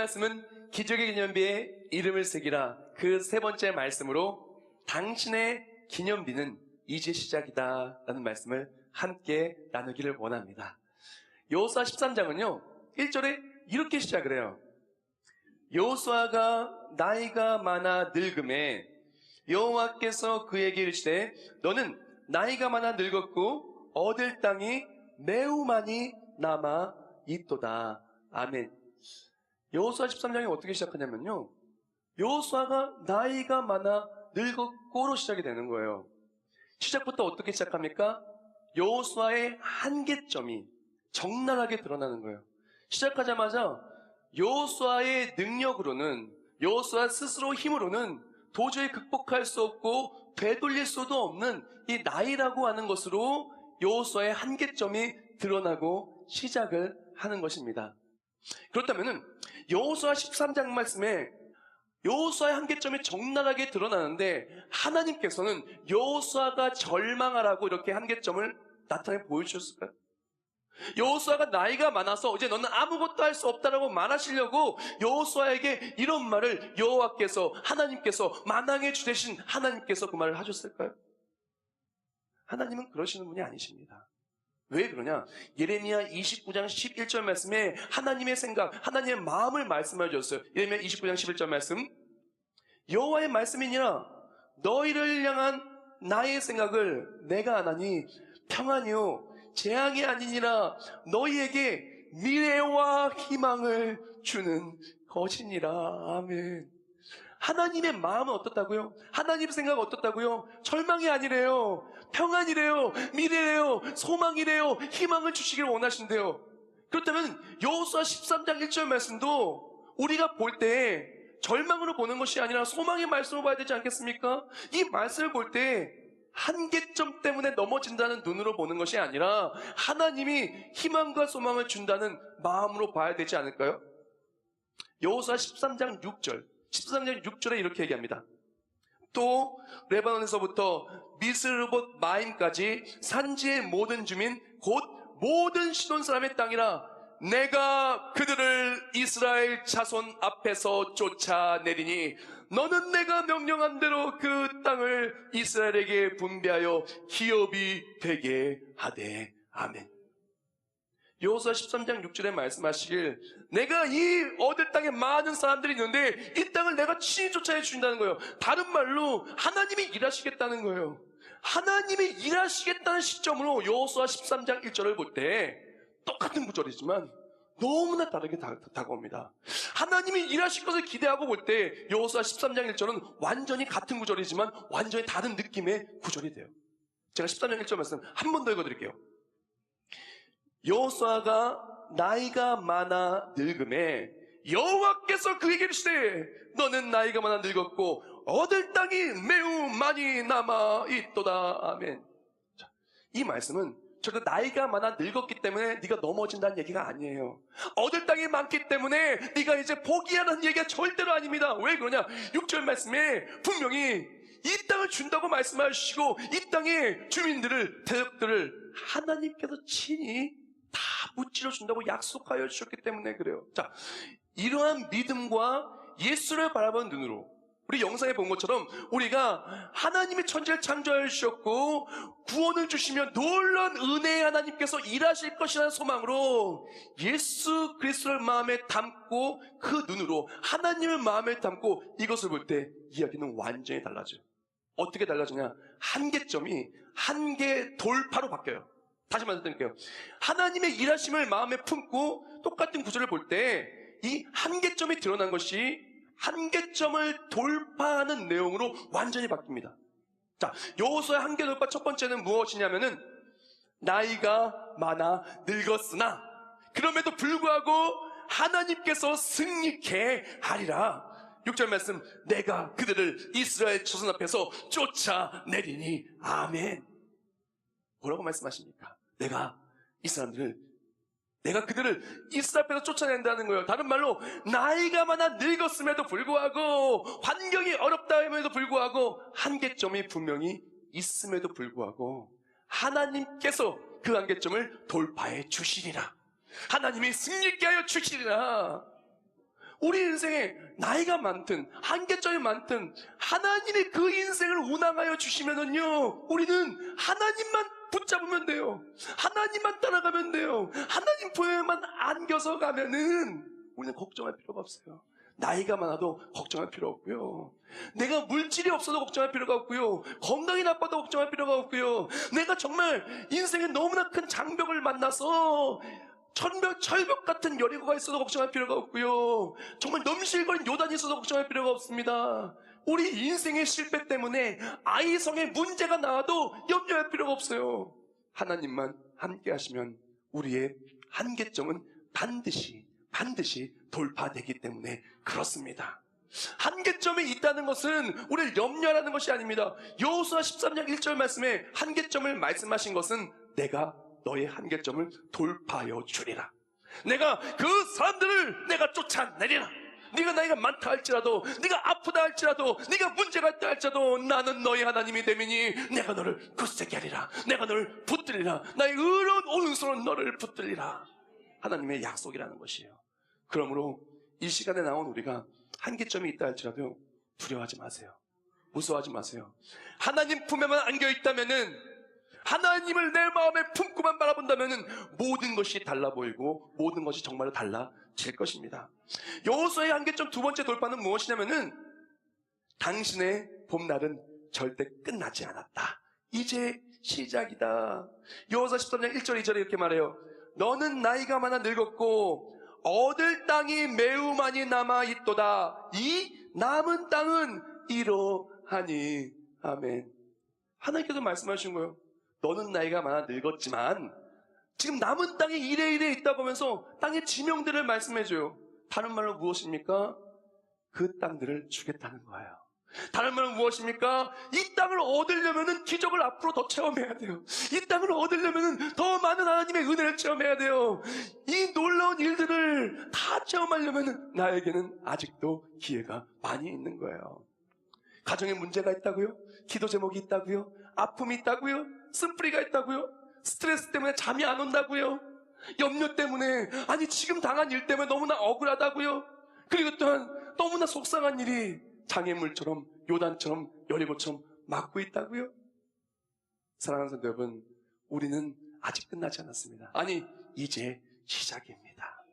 말씀은 기적의 기념비에 이름을 새기라. 그 세 번째 말씀으로 당신의 기념비는 이제 시작이다 라는 말씀을 함께 나누기를 원합니다. 여호수아 13장은요 1절에 이렇게 시작을 해요. 여호수아가 나이가 많아 늙음에 여호와께서 그에게 이르시되 너는 나이가 많아 늙었고 얻을 땅이 매우 많이 남아 있도다. 아멘. 여호수아 13장이 어떻게 시작하냐면요, 여호수아가 나이가 많아 늙었고로 시작이 되는 거예요. 시작부터 어떻게 시작합니까? 여호수아의 한계점이 적나라하게 드러나는 거예요. 시작하자마자 여호수아의 능력으로는, 여호수아 스스로 힘으로는 도저히 극복할 수 없고 되돌릴 수도 없는 이 나이라고 하는 것으로 여호수아의 한계점이 드러나고 시작을 하는 것입니다. 그렇다면은 여호수아 13장 말씀에 여호수아의 한계점이 적나라하게 드러나는데 하나님께서는 여호수아가 절망하라고 이렇게 한계점을 나타내 보여주셨을까요? 여호수아가 나이가 많아서 이제 너는 아무것도 할 수 없다라고 말하시려고 여호수아에게 이런 말을 여호와께서, 하나님께서, 만왕의 주 되신 하나님께서 그 말을 하셨을까요? 하나님은 그러시는 분이 아니십니다. 왜 그러냐? 예레미야 29장 11절 말씀에 하나님의 생각, 하나님의 마음을 말씀해 주셨어요. 예레미야 29장 11절 말씀, 여호와의 말씀이니라 너희를 향한 나의 생각을 내가 아나니 평안이요 재앙이 아니니라 너희에게 미래와 희망을 주는 것이니라. 아멘. 하나님의 마음은 어떻다고요? 하나님의 생각은 어떻다고요? 절망이 아니래요. 평안이래요. 미래래요. 소망이래요. 희망을 주시기를 원하신대요. 그렇다면 여호수아 13장 1절 말씀도 우리가 볼 때 절망으로 보는 것이 아니라 소망의 말씀으로 봐야 되지 않겠습니까? 이 말씀을 볼 때 한계점 때문에 넘어진다는 눈으로 보는 것이 아니라 하나님이 희망과 소망을 준다는 마음으로 봐야 되지 않을까요? 여호수아 13장 6절, 13장 6절에 이렇게 얘기합니다. 또 레바논에서부터 미스르봇 마임까지 산지의 모든 주민 곧 모든 시돈 사람의 땅이라 내가 그들을 이스라엘 자손 앞에서 쫓아내리니 너는 내가 명령한 대로 그 땅을 이스라엘에게 분배하여 기업이 되게 하되. 아멘. 여호수아 13장 6절에 말씀하시길 내가 이 얻을 땅에 많은 사람들이 있는데 이 땅을 내가 친히 쫓아내 주신다는 거예요. 다른 말로 하나님이 일하시겠다는 거예요. 하나님이 일하시겠다는 시점으로 여호수아 13장 1절을 볼 때 똑같은 구절이지만 너무나 다르게 다가옵니다. 하나님이 일하실 것을 기대하고 볼 때 여호수아 13장 1절은 완전히 같은 구절이지만 완전히 다른 느낌의 구절이 돼요. 제가 13장 1절 말씀 한 번 더 읽어드릴게요. 여호수아가 나이가 많아 늙음에 여호와께서 그에게 이르시되 너는 나이가 많아 늙었고 얻을 땅이 매우 많이 남아 있도다. 아멘. 자, 이 말씀은 절대 나이가 많아 늙었기 때문에 네가 넘어진다는 얘기가 아니에요. 얻을 땅이 많기 때문에 네가 이제 포기하라는 얘기가 절대로 아닙니다. 왜 그러냐? 6절 말씀에 분명히 이 땅을 준다고 말씀하시고 이 땅의 주민들을, 대적들을 하나님께서 친히 다 무찌러 준다고 약속하여 주셨기 때문에 그래요. 자, 이러한 믿음과 예수를 바라보는 눈으로 우리 영상에 본 것처럼 우리가 하나님이 천지를 창조하여 주셨고 구원을 주시며 놀라운 은혜의 하나님께서 일하실 것이라는 소망으로 예수 그리스도를 마음에 담고 그 눈으로 하나님을 마음에 담고 이것을 볼 때 이야기는 완전히 달라져요. 어떻게 달라지냐? 한계점이 한계 돌파로 바뀌어요. 다시 말씀드릴게요. 하나님의 일하심을 마음에 품고 똑같은 구절을 볼 때 이 한계점이 드러난 것이 한계점을 돌파하는 내용으로 완전히 바뀝니다. 자, 여호수아의 한계 돌파 첫 번째는 무엇이냐면은 나이가 많아 늙었으나 그럼에도 불구하고 하나님께서 승리케 하리라. 6절 말씀, 내가 그들을 이스라엘 자손 앞에서 쫓아내리니. 아멘. 뭐라고 말씀하십니까? 내가 그들을 이스라엘 앞에서 쫓아낸다는 거예요. 다른 말로 나이가 많아 늙었음에도 불구하고 환경이 어렵다임에도 불구하고 한계점이 분명히 있음에도 불구하고 하나님께서 그 한계점을 돌파해 주시리라. 하나님이 승리케 하여 주시리라. 우리 인생에 나이가 많든 한계점이 많든 하나님이 그 인생을 운항하여 주시면은요, 우리는 하나님만 붙잡으면 돼요. 하나님만 따라가면 돼요. 하나님 보여만 안겨서 가면은 우리는 걱정할 필요가 없어요. 나이가 많아도 걱정할 필요 없고요. 내가 물질이 없어도 걱정할 필요가 없고요. 건강이 나빠도 걱정할 필요가 없고요. 내가 정말 인생에 너무나 큰 장벽을 만나서 철벽 같은 여리고가 있어도 걱정할 필요가 없고요. 정말 넘실거린 요단이 있어도 걱정할 필요가 없습니다. 우리 인생의 실패 때문에 아이성에 문제가 나와도 염려할 필요가 없어요. 하나님만 함께 하시면 우리의 한계점은 반드시 돌파되기 때문에 그렇습니다. 한계점이 있다는 것은 우리를 염려하라는 것이 아닙니다. 여호수아 13장 1절 말씀에 한계점을 말씀하신 것은 내가 너의 한계점을 돌파하여 주리라. 내가 그 사람들을 내가 쫓아내리라. 네가 나이가 많다 할지라도, 네가 아프다 할지라도, 네가 문제가 있다 할지라도 나는 너의 하나님이 되미니 내가 너를 굳세게 하리라. 내가 너를 붙들리라. 나의 의로운 오른손은 너를 붙들리라. 하나님의 약속이라는 것이에요. 그러므로 이 시간에 나온 우리가 한계점이 있다 할지라도 두려워하지 마세요. 무서워하지 마세요. 하나님 품에만 안겨 있다면은, 하나님을 내 마음에 품고만 바라본다면은 모든 것이 달라 보이고 모든 것이 정말로 달라질 것입니다. 여호수아의 한계점 두 번째 돌파는 무엇이냐면은 당신의 봄날은 절대 끝나지 않았다. 이제 시작이다. 여호수아 13장 1절 2절에 이렇게 말해요. 너는 나이가 많아 늙었고 얻을 땅이 매우 많이 남아 있도다. 이 남은 땅은 이러하니. 아멘. 하나님께서 말씀하신 거예요. 너는 나이가 많아 늙었지만 지금 남은 땅에 이래 있다 보면서 땅의 지명들을 말씀해줘요. 다른 말로 무엇입니까? 그 땅들을 주겠다는 거예요. 다른 말은 무엇입니까? 이 땅을 얻으려면 기적을 앞으로 더 체험해야 돼요. 이 땅을 얻으려면 더 많은 하나님의 은혜를 체험해야 돼요. 이 놀라운 일들을 다 체험하려면 나에게는 아직도 기회가 많이 있는 거예요. 가정에 문제가 있다고요? 기도 제목이 있다고요? 아픔이 있다고요? 쓴뿌리가 있다고요? 스트레스 때문에 잠이 안 온다고요? 염려 때문에, 아니 지금 당한 일 때문에 너무나 억울하다고요? 그리고 또한 너무나 속상한 일이 장애물처럼, 요단처럼, 여리고처럼 막고 있다고요? 사랑하는 성도 여러분, 우리는 아직 끝나지 않았습니다. 아니 이제 시작입니다.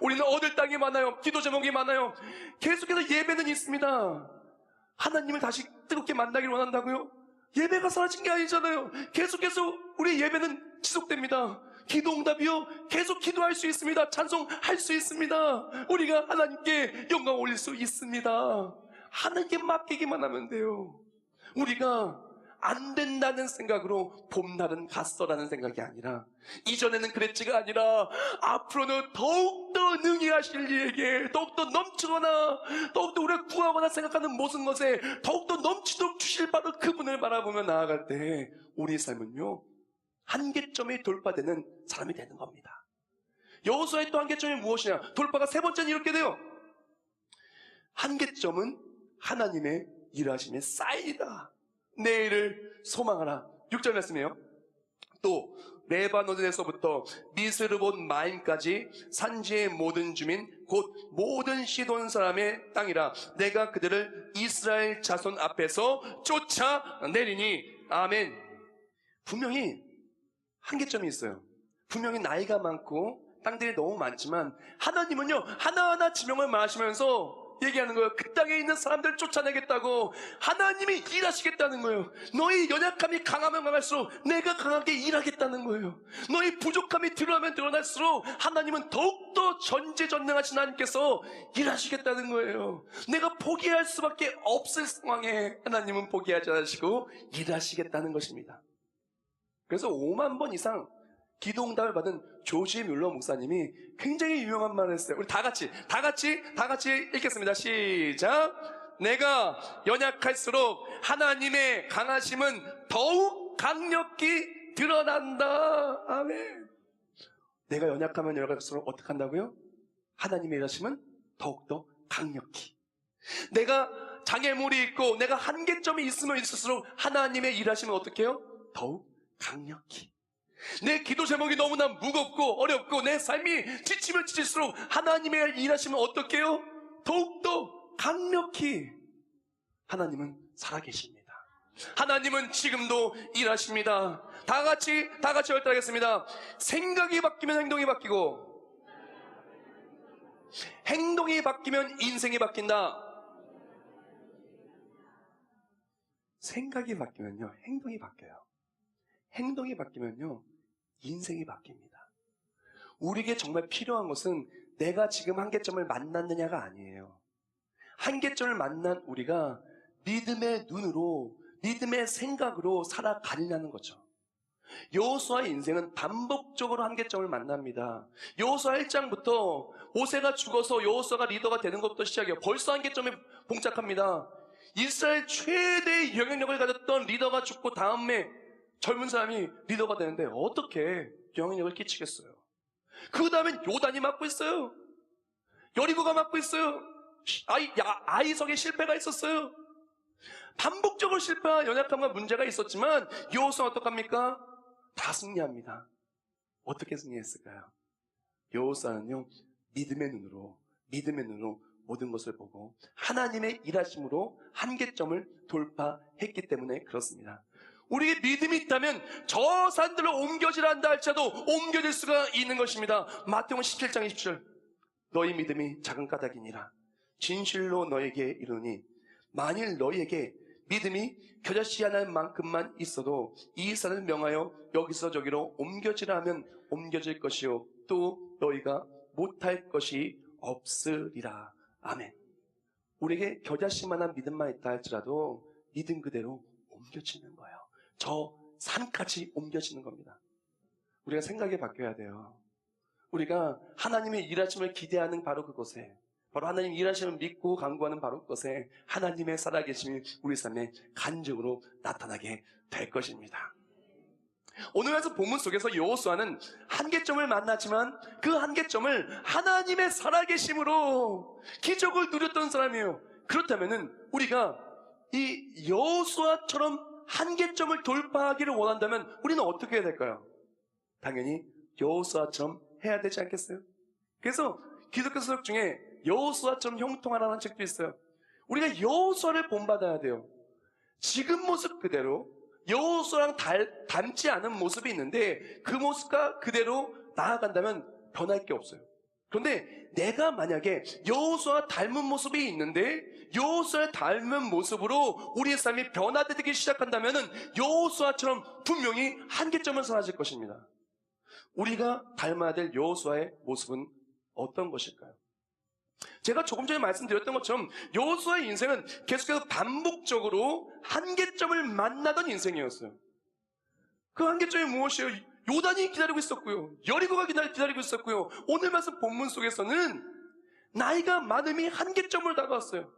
우리는 얻을 땅이 많아요. 기도 제목이 많아요. 계속해서 예배는 있습니다. 하나님을 다시 뜨겁게 만나기를 원한다고요? 예배가 사라진 게 아니잖아요. 계속해서 우리의 예배는 지속됩니다. 기도 응답이요, 계속 기도할 수 있습니다. 찬송할 수 있습니다. 우리가 하나님께 영광 올릴 수 있습니다. 하나님께 맡기기만 하면 돼요. 우리가 안 된다는 생각으로 봄날은 갔어라는 생각이 아니라, 이전에는 그랬지가 아니라 앞으로는 더욱더 능히 하실 이에게 더욱더 넘치거나 더욱더 우리가 구하거나 생각하는 모든 것에 더욱더 넘치도록 주실 바로 그분을 바라보며 나아갈 때 우리의 삶은요, 한계점이 돌파되는 사람이 되는 겁니다. 여호수아의 또 한계점이 무엇이냐? 돌파가 세 번째는 이렇게 돼요. 한계점은 하나님의 일하심의 사인이다. 내일을 소망하라. 6절 말씀이에요. 또 레바논에서부터 미스르본 마임까지 산지의 모든 주민 곧 모든 시돈 사람의 땅이라. 내가 그들을 이스라엘 자손 앞에서 쫓아내리니. 아멘. 분명히 한계점이 있어요. 분명히 나이가 많고 땅들이 너무 많지만 하나님은요, 하나하나 지명을 말하시면서 얘기하는 거예요. 그 땅에 있는 사람들을 쫓아내겠다고. 하나님이 일하시겠다는 거예요. 너희 연약함이 강하면 강할수록 내가 강하게 일하겠다는 거예요. 너희 부족함이 드러나면 드러날수록 하나님은 더욱더 전지전능하신 하나님께서 일하시겠다는 거예요. 내가 포기할 수밖에 없을 상황에 하나님은 포기하지 않으시고 일하시겠다는 것입니다. 그래서 5만 번 이상 기도응답을 받은 조지 뮬러 목사님이 굉장히 유명한 말을 했어요. 우리 다 같이 읽겠습니다. 시작. 내가 연약할수록 하나님의 강하심은 더욱 강력히 드러난다. 아멘. 내가 연약하면 연약할수록 어떻게 한다고요? 하나님의 일하심은 더욱더 강력히. 내가 장애물이 있고 내가 한계점이 있으면 있을수록 하나님의 일하심은 어떻게 해요? 더욱 강력히. 내 기도 제목이 너무나 무겁고 어렵고 내 삶이 지치면 지칠수록 하나님의 일하시면 어떻게 해요? 더욱더 강력히 하나님은 살아계십니다. 하나님은 지금도 일하십니다. 다 같이 열달하겠습니다. 생각이 바뀌면 행동이 바뀌고, 행동이 바뀌면 인생이 바뀐다. 생각이 바뀌면요, 행동이 바뀌어요. 행동이 바뀌면요, 인생이 바뀝니다. 우리에게 정말 필요한 것은 내가 지금 한계점을 만났느냐가 아니에요. 한계점을 만난 우리가 믿음의 눈으로, 믿음의 생각으로 살아가려는 거죠. 여호수아의 인생은 반복적으로 한계점을 만납니다. 여호수아 1장부터 모세가 죽어서 여호수아가 리더가 되는 것부터 시작해요. 벌써 한계점에 봉착합니다. 이스라엘 최대의 영향력을 가졌던 리더가 죽고 다음에 젊은 사람이 리더가 되는데 어떻게 영향력을 끼치겠어요? 그 다음엔 요단이 맡고 있어요. 여리고가 맡고 있어요. 아이석에 실패가 있었어요. 반복적으로 실패와 연약함과 문제가 있었지만 여호수아는 어떡합니까? 다 승리합니다. 어떻게 승리했을까요? 여호수아는요, 믿음의 눈으로 모든 것을 보고 하나님의 일하심으로 한계점을 돌파했기 때문에 그렇습니다. 우리에게 믿음이 있다면 저 산들로 옮겨지라 한다 할지라도 옮겨질 수가 있는 것입니다. 마태복음 17장 27절, 너희 믿음이 작은 까닭이니라 진실로 너에게 이르노니 만일 너희에게 믿음이 겨자씨 하나만큼만 있어도 이 산을 명하여 여기서 저기로 옮겨지라 하면 옮겨질 것이요 또 너희가 못할 것이 없으리라. 아멘. 우리에게 겨자씨만한 믿음만 있다 할지라도 믿음 그대로 옮겨지는 거예요. 저 산까지 옮겨지는 겁니다. 우리가 생각이 바뀌어야 돼요. 우리가 하나님의 일하심을 기대하는 바로 그곳에, 바로 하나님 일하심을 믿고 간구하는 바로 그것에 하나님의 살아계심이 우리 삶에 간증으로 나타나게 될 것입니다. 오늘 말씀 본문 속에서 여호수아는 한계점을 만났지만 그 한계점을 하나님의 살아계심으로 기적을 누렸던 사람이에요. 그렇다면은 우리가 이 여호수아처럼 한계점을 돌파하기를 원한다면 우리는 어떻게 해야 될까요? 당연히 여호수아처럼 해야 되지 않겠어요? 그래서 기독교 서적 중에 여호수아처럼 형통하라는 책도 있어요. 우리가 여호수아를 본받아야 돼요. 지금 모습 그대로 여호수아랑 닮지 않은 모습이 있는데 그 모습과 그대로 나아간다면 변할 게 없어요. 그런데 내가 만약에 여호수아 닮은 모습이 있는데 여호수아를 닮은 모습으로 우리의 삶이 변화되기 시작한다면 여호수아처럼 분명히 한계점은 사라질 것입니다. 우리가 닮아야 될 여호수아의 모습은 어떤 것일까요? 제가 조금 전에 말씀드렸던 것처럼 여호수아의 인생은 계속해서 반복적으로 한계점을 만나던 인생이었어요. 그 한계점이 무엇이에요? 요단이 기다리고 있었고요, 여리고가 기다리고 있었고요, 오늘 말씀 본문 속에서는 나이가 많음이 한계점을 다가왔어요.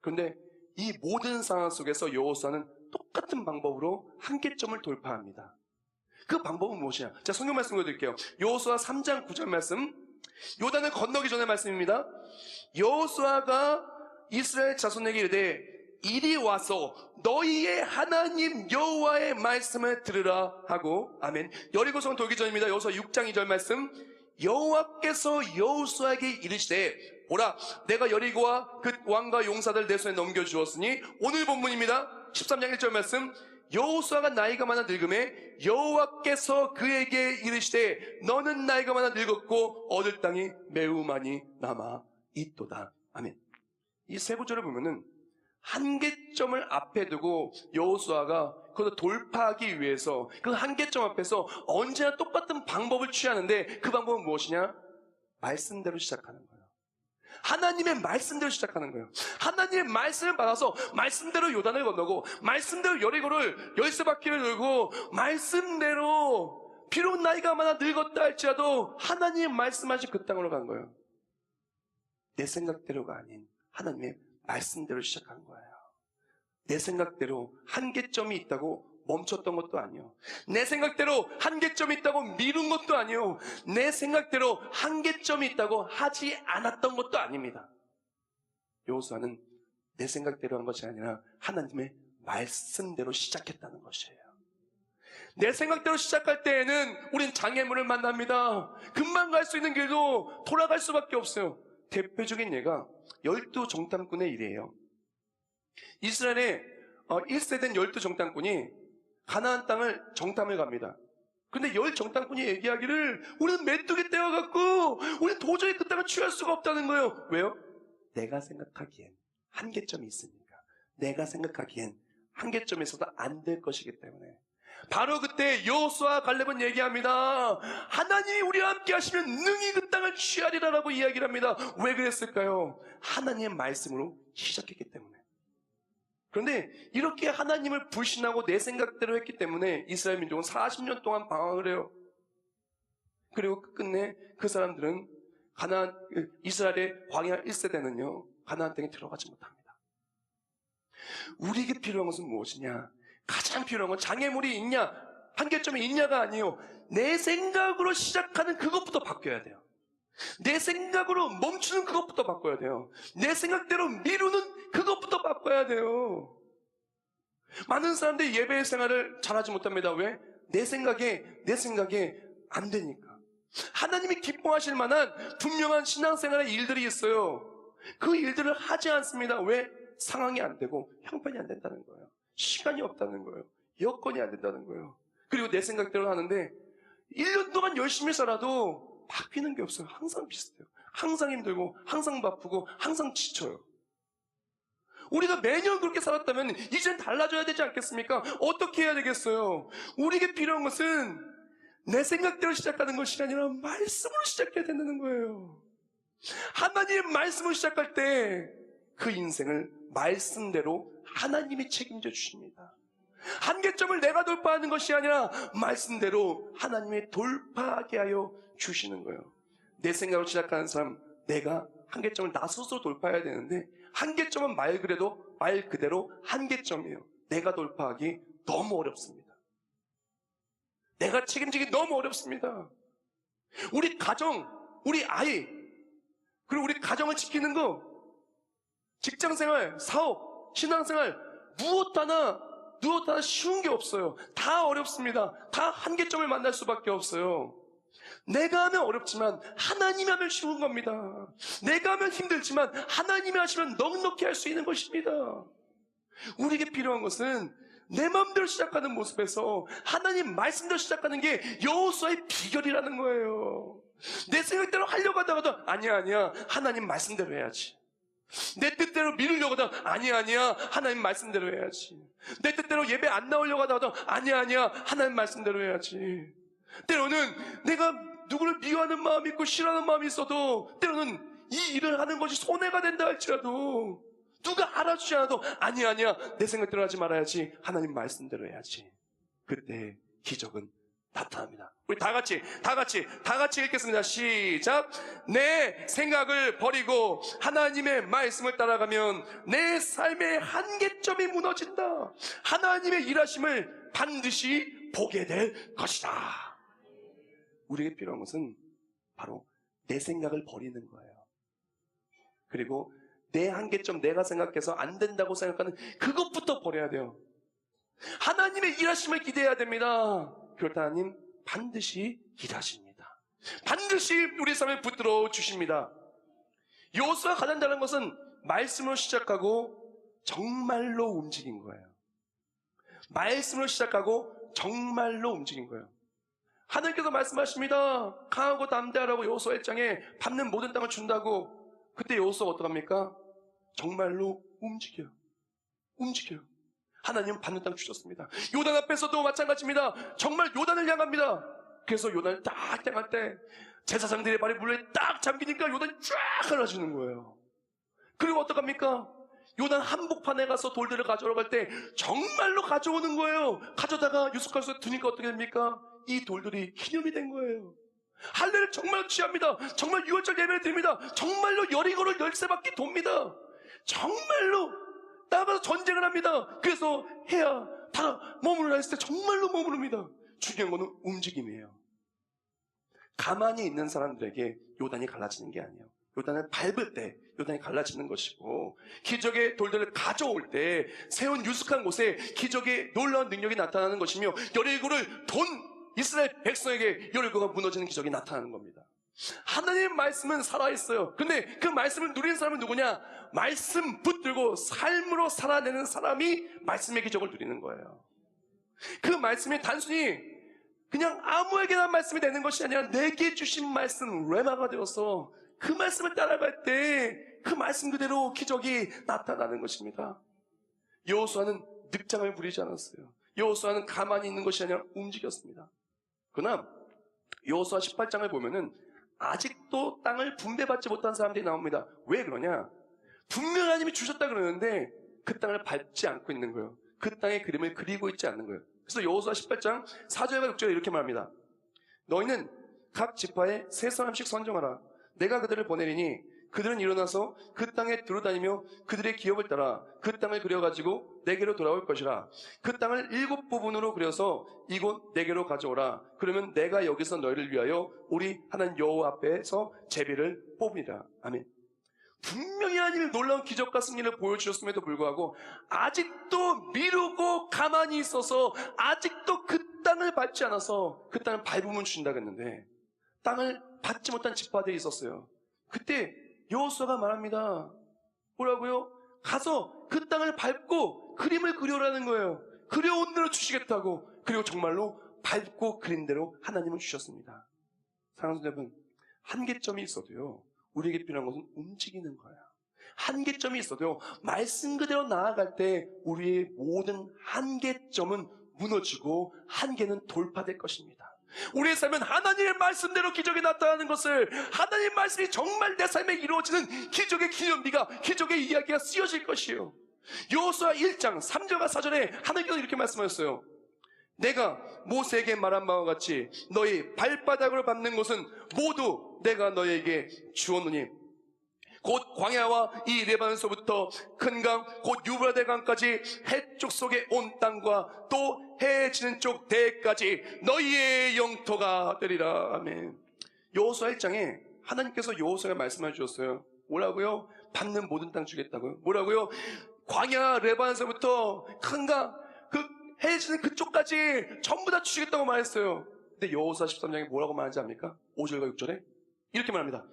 그런데 이 모든 상황 속에서 여호수아는 똑같은 방법으로 한계점을 돌파합니다. 그 방법은 무엇이냐? 자, 성경 말씀 보여드릴게요. 여호수아 3장 9절 말씀, 요단을 건너기 전의 말씀입니다. 여호수아가 이스라엘 자손에게 이르되 이리 와서 너희의 하나님 여호와의 말씀을 들으라 하고, 아멘. 여리고성 돌기 전입니다. 여호수아 6장 2절 말씀, 여호와께서 여호수아에게 이르시되 보라 내가 여리고와 그 왕과 용사들 내 손에 넘겨주었으니, 오늘 본문입니다. 13장 1절 말씀, 여호수아가 나이가 많아 늙음에 여호와께서 그에게 이르시되 너는 나이가 많아 늙었고 얻을 땅이 매우 많이 남아 있도다. 아멘. 이 세 구절을 보면은 한계점을 앞에 두고 여호수아가 그것을 돌파하기 위해서 그 한계점 앞에서 언제나 똑같은 방법을 취하는데 그 방법은 무엇이냐? 말씀대로 시작하는 거예요. 하나님의 말씀대로 시작하는 거예요. 하나님의 말씀을 받아서 말씀대로 요단을 건너고, 말씀대로 여리고를 13바퀴를 돌고, 말씀대로 비록 나이가 많아 늙었다 할지라도 하나님의 말씀하신 그 땅으로 간 거예요. 내 생각대로가 아닌 하나님의 말씀대로 시작한 거예요. 내 생각대로 한계점이 있다고 멈췄던 것도 아니요, 내 생각대로 한계점이 있다고 미룬 것도 아니요, 내 생각대로 한계점이 있다고 하지 않았던 것도 아닙니다. 여호수아는 내 생각대로 한 것이 아니라 하나님의 말씀대로 시작했다는 것이에요. 내 생각대로 시작할 때에는 우린 장애물을 만납니다. 금방 갈 수 있는 길도 돌아갈 수밖에 없어요. 대표적인 예가 12정탐꾼의 일이에요. 이스라엘의 1세된 12정탐꾼이 가나안 땅을 정탐을 갑니다. 근데 10정탐꾼이 얘기하기를 우리는 메뚜기 떼어갖고 우리는 도저히 그 땅을 취할 수가 없다는 거예요. 왜요? 내가 생각하기엔 한계점이 있으니까. 내가 생각하기엔 한계점에서도 안 될 것이기 때문에. 바로 그때 여호수아 갈렙은 얘기합니다. 하나님이 우리와 함께 하시면 능히 그 땅을 취하리라라고 이야기를 합니다. 왜 그랬을까요? 하나님의 말씀으로 시작했기 때문에. 그런데 이렇게 하나님을 불신하고 내 생각대로 했기 때문에 이스라엘 민족은 40년 동안 방황을 해요. 그리고 끝내 그 사람들은 이스라엘의 광야 1세대는요 가나안 땅에 들어가지 못합니다. 우리에게 필요한 것은 무엇이냐? 가장 필요한 건 장애물이 있냐, 한계점이 있냐가 아니에요. 내 생각으로 시작하는 그것부터 바뀌어야 돼요. 내 생각으로 멈추는 그것부터 바꿔야 돼요. 내 생각대로 미루는 그것부터 바꿔야 돼요. 많은 사람들이 예배 생활을 잘하지 못합니다. 왜? 내 생각에 안 되니까. 하나님이 기뻐하실 만한 분명한 신앙생활의 일들이 있어요. 그 일들을 하지 않습니다. 왜? 상황이 안 되고 형편이 안 된다는 거예요. 시간이 없다는 거예요. 여건이 안 된다는 거예요. 그리고 내 생각대로 하는데 1년 동안 열심히 살아도 바뀌는 게 없어요. 항상 비슷해요. 항상 힘들고 항상 바쁘고 항상 지쳐요. 우리가 매년 그렇게 살았다면 이젠 달라져야 되지 않겠습니까? 어떻게 해야 되겠어요? 우리에게 필요한 것은 내 생각대로 시작하는 것이 아니라 말씀으로 시작해야 된다는 거예요. 하나님의 말씀으로 시작할 때 그 인생을 말씀대로 하나님이 책임져 주십니다. 한계점을 내가 돌파하는 것이 아니라 말씀대로 하나님이 돌파하게 하여 주시는 거예요. 내 생각으로 시작하는 사람, 내가 한계점을 나 스스로 돌파해야 되는데 한계점은 말 그대로 한계점이에요. 내가 돌파하기 너무 어렵습니다. 내가 책임지기 너무 어렵습니다. 우리 가정, 우리 아이, 그리고 우리 가정을 지키는 거, 직장생활, 사업, 신앙생활 무엇 하나 쉬운 게 없어요. 다 어렵습니다. 다 한계점을 만날 수밖에 없어요. 내가 하면 어렵지만 하나님이 하면 쉬운 겁니다. 내가 하면 힘들지만 하나님이 하시면 넉넉히 할 수 있는 것입니다. 우리에게 필요한 것은 내 마음대로 시작하는 모습에서 하나님 말씀대로 시작하는 게 여호수아의 비결이라는 거예요. 내 생각대로 하려고 하다가도 아니야 하나님 말씀대로 해야지. 내 뜻대로 미루려고 하다가 아니야 하나님 말씀대로 해야지. 내 뜻대로 예배 안 나오려고 하다가도 아니야 하나님 말씀대로 해야지. 때로는 내가 누구를 미워하는 마음이 있고 싫어하는 마음이 있어도 때로는 이 일을 하는 것이 손해가 된다 할지라도 누가 알아주지 않아도 아니야 내 생각대로 하지 말아야지. 하나님 말씀대로 해야지. 그때 기적은 나타납니다. 우리 다 같이 읽겠습니다. 시작. 내 생각을 버리고 하나님의 말씀을 따라가면 내 삶의 한계점이 무너진다. 하나님의 일하심을 반드시 보게 될 것이다. 우리에게 필요한 것은 바로 내 생각을 버리는 거예요. 그리고 내 한계점, 내가 생각해서 안 된다고 생각하는 그것부터 버려야 돼요. 하나님의 일하심을 기대해야 됩니다. 그렇다 하나님 반드시 일하십니다. 반드시 우리 삶에 붙들어 주십니다. 여호수아가 가장 잘한 것은 말씀으로 시작하고 정말로 움직인 거예요. 말씀으로 시작하고 정말로 움직인 거예요. 하나님께서 말씀하십니다. 강하고 담대하라고 여호수아 1장에 밟는 모든 땅을 준다고. 그때 여호수아가 어떡합니까? 정말로 움직여요. 하나님은 밟는 땅 주셨습니다. 요단 앞에서도 마찬가지입니다. 정말 요단을 향합니다. 그래서 요단을 딱 향할 때 제사장들의 발이 물에 딱 잠기니까 요단이 쫙 갈라지는 거예요. 그리고 어떡합니까? 요단 한복판에 가서 돌들을 가져오러 갈 때 정말로 가져오는 거예요. 가져다가 유숙할수에 두니까 어떻게 됩니까? 이 돌들이 기념이 된 거예요. 할례를 정말 취합니다. 정말 유월절 예배를 드립니다. 정말로 여리고를 13바퀴 돕니다. 정말로 나가서 전쟁을 합니다. 그래서 해야 다 머무르라 했을 때 정말로 머무릅니다. 중요한 거는 움직임이에요. 가만히 있는 사람들에게 요단이 갈라지는 게 아니에요. 요단을 밟을 때 요단이 갈라지는 것이고, 기적의 돌들을 가져올 때 세운 유숙한 곳에 기적의 놀라운 능력이 나타나는 것이며, 여리고를 돈 이스라엘 백성에게 여리고가 무너지는 기적이 나타나는 겁니다. 하나님의 말씀은 살아있어요. 근데 그 말씀을 누리는 사람은 누구냐? 말씀 붙들고 삶으로 살아내는 사람이 말씀의 기적을 누리는 거예요. 그 말씀이 단순히 그냥 아무에게나 말씀이 되는 것이 아니라 내게 주신 말씀 레마가 되어서 그 말씀을 따라갈 때 그 말씀 그대로 기적이 나타나는 것입니다. 여호수아는 늑장을 부리지 않았어요. 여호수아는 가만히 있는 것이 아니라 움직였습니다. 그러나 여호수아 18장을 보면은 아직도 땅을 분배받지 못한 사람들이 나옵니다. 왜 그러냐? 분명히 하나님이 주셨다 그러는데 그 땅을 밟지 않고 있는 거예요. 그 땅의 그림을 그리고 있지 않는 거예요. 그래서 여호수아 18장 4절과 6절에 이렇게 말합니다. 너희는 각 지파에 세 사람씩 선정하라. 내가 그들을 보내리니 그들은 일어나서 그 땅에 들어다니며 그들의 기업을 따라 그 땅을 그려가지고 내게로 돌아올 것이라. 그 땅을 7부분으로 그려서 이곳 내게로 가져오라. 그러면 내가 여기서 너희를 위하여 우리 하나님 여호와 앞에서 제비를 뽑으리라. 아멘. 분명히 하나님이 놀라운 기적과 승리를 보여주셨음에도 불구하고 아직도 미루고 가만히 있어서 아직도 그 땅을 밟지 않아서 그 땅을 밟으면 주신다고 했는데 땅을 받지 못한 지파들이 있었어요. 그때 여호수아가 말합니다. 뭐라고요? 가서 그 땅을 밟고 그림을 그려라는 거예요. 그려온 대로 주시겠다고. 그리고 정말로 밟고 그린 대로 하나님은 주셨습니다. 사랑하는 여러분, 한계점이 있어도요, 우리에게 필요한 것은 움직이는 거예요. 한계점이 있어도요, 말씀 그대로 나아갈 때 우리의 모든 한계점은 무너지고 한계는 돌파될 것입니다. 우리의 삶은 하나님의 말씀대로 기적이 나타나는 것을, 하나님의 말씀이 정말 내 삶에 이루어지는 기적의 기념비가, 기적의 이야기가 쓰여질 것이에요. 여호수아 1장 3절과 4절에 하나님께서 이렇게 말씀하셨어요. 내가 모세에게 말한 바와 같이 너희 발바닥으로 밟는 곳은 모두 내가 너희에게 주었노니 곧 광야와 이 레바논서부터 큰 강 곧 유브라데 강까지 해쪽 속에 온 땅과 또 해 지는 쪽 대까지 너희의 영토가 되리라. 아멘. 여호수아 1장에 하나님께서 여호수아에 말씀해 주셨어요. 뭐라고요? 밟는 모든 땅 주겠다고요. 뭐라고요? 광야 레바논서부터 큰 강 그 해 지는 그쪽까지 전부 다 주시겠다고 말했어요. 근데 여호수아 13장에 뭐라고 말하는지 압니까? 5절과 6절에 이렇게 말합니다.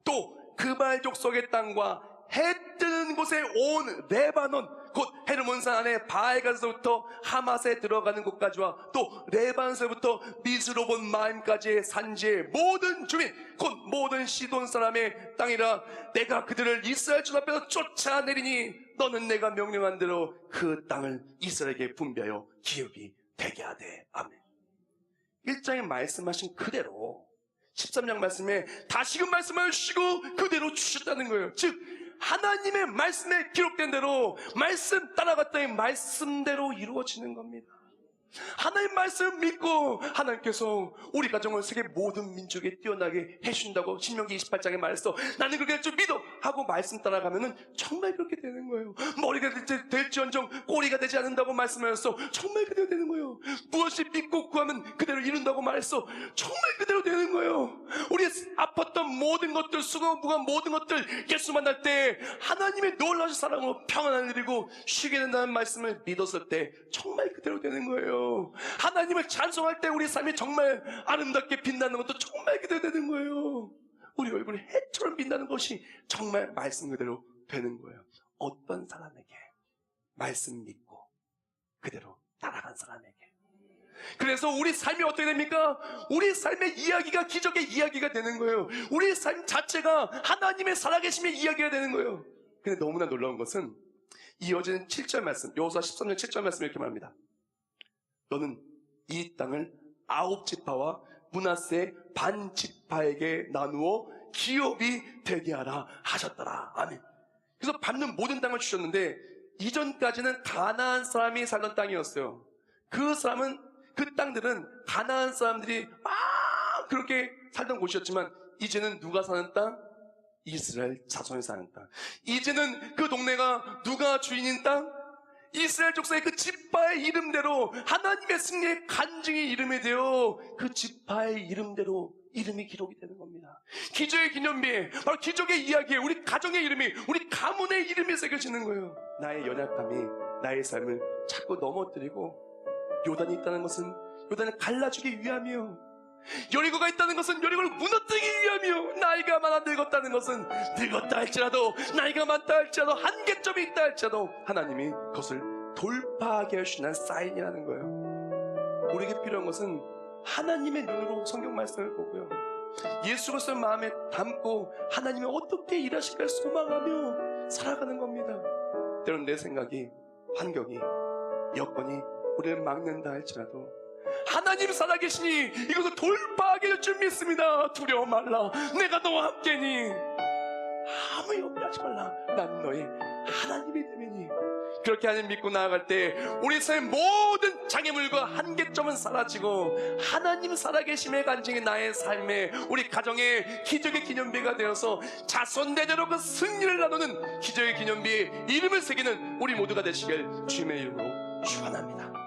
또 그발 족속의 땅과 해 뜨는 곳에 온 레바논 곧 헤르몬산 안에 바알가스부터 하맛에 들어가는 곳까지와 또 레바논에서부터 미스로본 마임까지의 산지의 모든 주민 곧 모든 시돈 사람의 땅이라. 내가 그들을 이스라엘 주 앞에서 쫓아내리니 너는 내가 명령한 대로 그 땅을 이스라엘에게 분배하여 기업이 되게 하되. 아멘. 1장에 말씀하신 그대로 13장 말씀에 다시금 말씀을 주시고 그대로 주셨다는 거예요. 즉 하나님의 말씀에 기록된 대로 말씀 따라갔더니 말씀대로 이루어지는 겁니다. 하나님 말씀을 믿고 하나님께서 우리 가정을 세계 모든 민족에 뛰어나게 해주신다고 신명기 28장에 말했어. 나는 그렇게 좀 믿어 하고 말씀 따라가면은 정말 그렇게 되는 거예요. 머리가 될지언정 꼬리가 되지 않는다고 말씀하셨어. 정말 그대로 되는 거예요. 무엇이 믿고 구하면 그대로 이룬다고 말했어. 정말 그대로 되는 거예요. 우리 아팠던 모든 것들, 수고무한 모든 것들 예수 만날 때 하나님의 놀라운 사랑으로 평안을 누리고 쉬게 된다는 말씀을 믿었을 때 정말 그대로 되는 거예요. 하나님을 찬송할 때 우리 삶이 정말 아름답게 빛나는 것도 정말 그대로 되는 거예요. 우리 얼굴이 해처럼 빛나는 것이 정말 말씀 그대로 되는 거예요. 어떤 사람에게? 말씀 믿고 그대로 따라간 사람에게. 그래서 우리 삶이 어떻게 됩니까? 우리 삶의 이야기가 기적의 이야기가 되는 거예요. 우리 삶 자체가 하나님의 살아계심의 이야기가 되는 거예요. 근데 너무나 놀라운 것은 이어지는 7절 말씀, 여호수아 13장 7절 말씀 이렇게 말합니다. 너는 이 땅을 9지파와 므낫세 반지파에게 나누어 기업이 되게 하라 하셨더라. 아멘. 그래서 밟는 모든 땅을 주셨는데 이전까지는 가나안 사람이 살던 땅이었어요. 그 땅들은 가나안 사람들이 막 그렇게 살던 곳이었지만 이제는 누가 사는 땅? 이스라엘 자손이 사는 땅. 이제는 그 동네가 누가 주인인 땅? 이스라엘 족속의 그 지파의 이름대로 하나님의 승리의 간증의 이름이 되어 그 지파의 이름대로 이름이 기록이 되는 겁니다. 기적의 기념비에, 바로 기적의 이야기에 우리 가정의 이름이, 우리 가문의 이름이 새겨지는 거예요. 나의 연약함이 나의 삶을 자꾸 넘어뜨리고, 요단이 있다는 것은 요단을 갈라주기 위함이요, 여리고가 있다는 것은 여리고를 무너뜨리기 위함이요, 나이가 많아 늙었다는 것은 늙었다 할지라도, 나이가 많다 할지라도, 한계점이 있다 할지라도 하나님이 그것을 돌파하게 하시는 사인이라는 거예요. 우리에게 필요한 것은 하나님의 눈으로 성경 말씀을 보고요, 예수 그리스도를 마음에 담고 하나님이 어떻게 일하실까 소망하며 살아가는 겁니다. 때론 내 생각이, 환경이, 여건이 우리를 막는다 할지라도 하나님 살아계시니 이것을 돌파하게 될 줄 믿습니다. 두려워 말라, 내가 너와 함께니. 아무 염려하지 말라, 난 너의 하나님이 되매니. 그렇게 하나님 믿고 나아갈 때 우리 삶의 모든 장애물과 한계점은 사라지고 하나님 살아계심의 간증이 나의 삶에, 우리 가정의 기적의 기념비가 되어서 자손대대로 그 승리를 나누는 기적의 기념비에 이름을 새기는 우리 모두가 되시길 주님의 이름으로 축원합니다.